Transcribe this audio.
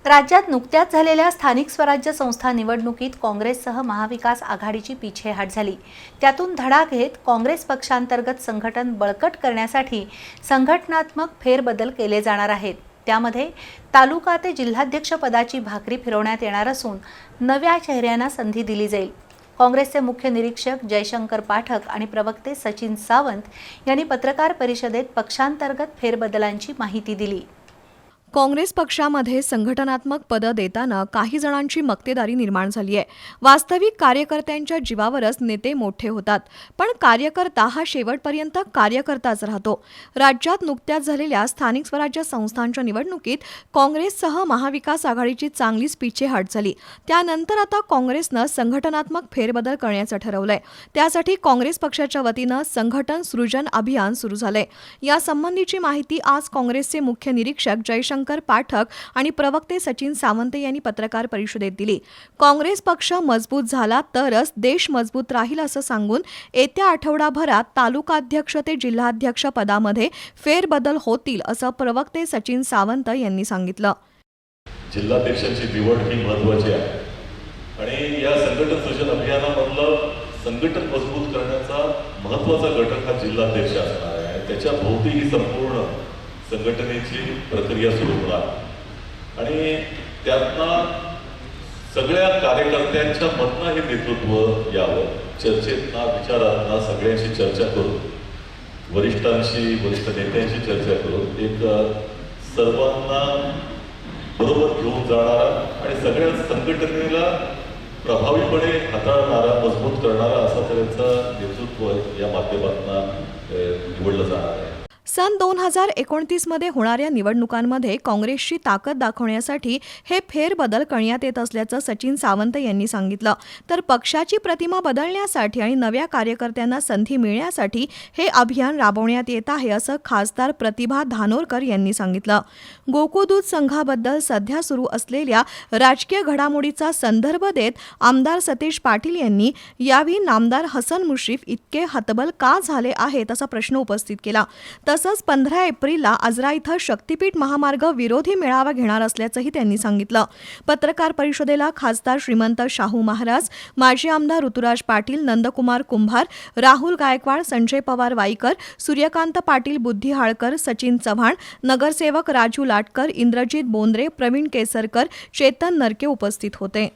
राज्यात नुकत्याच झालेल्या स्थानिक स्वराज्य संस्था निवडणुकीत काँग्रेससह महाविकास आघाडीची पिछेहाट झाली। त्यातून धडा घेत काँग्रेस पक्षांतर्गत संघटन बळकट करण्यासाठी संघटनात्मक फेरबदल केले जाणार आहेत। त्यामध्ये तालुका ते जिल्हाध्यक्ष पदाची भाकरी फिरवण्यात येणार असून नव्या चेहऱ्यांना संधी दिली जाईल। काँग्रेसचे मुख्य निरीक्षक जयशंकर पाठक आणि प्रवक्ते सचिन सावंत यांनी पत्रकार परिषदेत पक्षांतर्गत फेरबदलांची माहिती दिली। काँग्रेस पक्षामध्ये संघटनात्मक पदं देताना काही जणांची मक्तेदारी निर्माण झाली आहे। वास्तविक कार्यकर्त्यांच्या जीवावरच नेते मोठे होतात, पण कार्यकर्ता हा शेवटपर्यंत कार्यकर्ताच राहतो। राज्यात नुकत्याच झालेल्या स्थानिक स्वराज्य संस्थांच्या निवडणुकीत काँग्रेससह महाविकास आघाडीची चांगलीच पिछेहाट झाली। त्यानंतर आता काँग्रेसनं संघटनात्मक फेरबदल करण्याचं ठरवलंय। त्यासाठी काँग्रेस पक्षाच्या वतीनं संघटन सृजन अभियान सुरू झालंय। यासंबंधीची माहिती आज काँग्रेसचे मुख्य निरीक्षक जयशंकर पाठक आणि प्रवक्ते सचिन सावंत यांनी पत्रकार परिषदेत दिली। काँग्रेस पक्ष मजबूत झाला तरच देश मजबूत राहील असं सांगून येत्या आठवडाभरात तालुकाध्यक्ष ते जिल्हाध्यक्ष पदामध्ये फेरबदल होतील असं प्रवक्ते सचिन सावंत यांनी सांगितलं। जिल्हाध्यक्षाची निवड ही महत्त्वाची आहे आणि या संघटन सृजन अभियानामधलं संघटन मजबूत करण्याचा महत्त्वाचा घटक हा जिल्हाध्यक्ष असणार आहे। त्याच्या भोवती ही संपूर्ण संघटनेची प्रक्रिया सुरू होणार आणि त्यातनं सगळ्या कार्यकर्त्यांच्या मधनं हे नेतृत्व यावं। चर्चेतना विचारांना सगळ्यांशी चर्चा करून वरिष्ठ नेत्यांशी चर्चा करून एक सर्वांना बरोबर घेऊन जाणारा आणि सगळ्या संघटनेला प्रभावीपणे हाताळणारा मजबूत करणारा असा त्यांचं नेतृत्व या माध्यमातून निवडलं जाणार आहे। सन 2029 मध्ये होणाऱ्या निवडणुकांमध्ये काँग्रेसची ताकद दाखवण्यासाठी हे फेरबदल करण्यात येत असल्याचं सचिन सावंत यांनी सांगितलं। तर पक्षाची प्रतिमा बदलण्यासाठी आणि नव्या कार्यकर्त्यांना संधी मिळण्यासाठी हे अभियान राबवण्यात येत आहे असं खासदार प्रतिभा धानोरकर यांनी सांगितलं। गोकुळ संघाबद्दल सध्या सुरू असलेल्या राजकीय घडामोडीचा संदर्भ देत आमदार सतीश पाटील यांनी यावेळी नामदार हसन मुश्रीफ इतके हतबल का झाले आहेत असा प्रश्न उपस्थित केला। तसंच 15 एप्रिलला आजरा इथं शक्तीपीठ महामार्ग विरोधी मेळावा घेणार असल्याचंही त्यांनी सांगितलं। पत्रकार परिषदेला खासदार श्रीमंत शाहू महाराज, माजी आमदार ऋतुराज पाटील, नंदकुमार कुंभार, राहुल गायकवाड, संजय पवार वाईकर, सूर्यकांत पाटील बुद्धिहाळकर, सचिन चव्हाण, नगरसेवक राजू लाटकर, इंद्रजित बोंद्रे, प्रवीण केसरकर, चेतन नरके उपस्थित होते।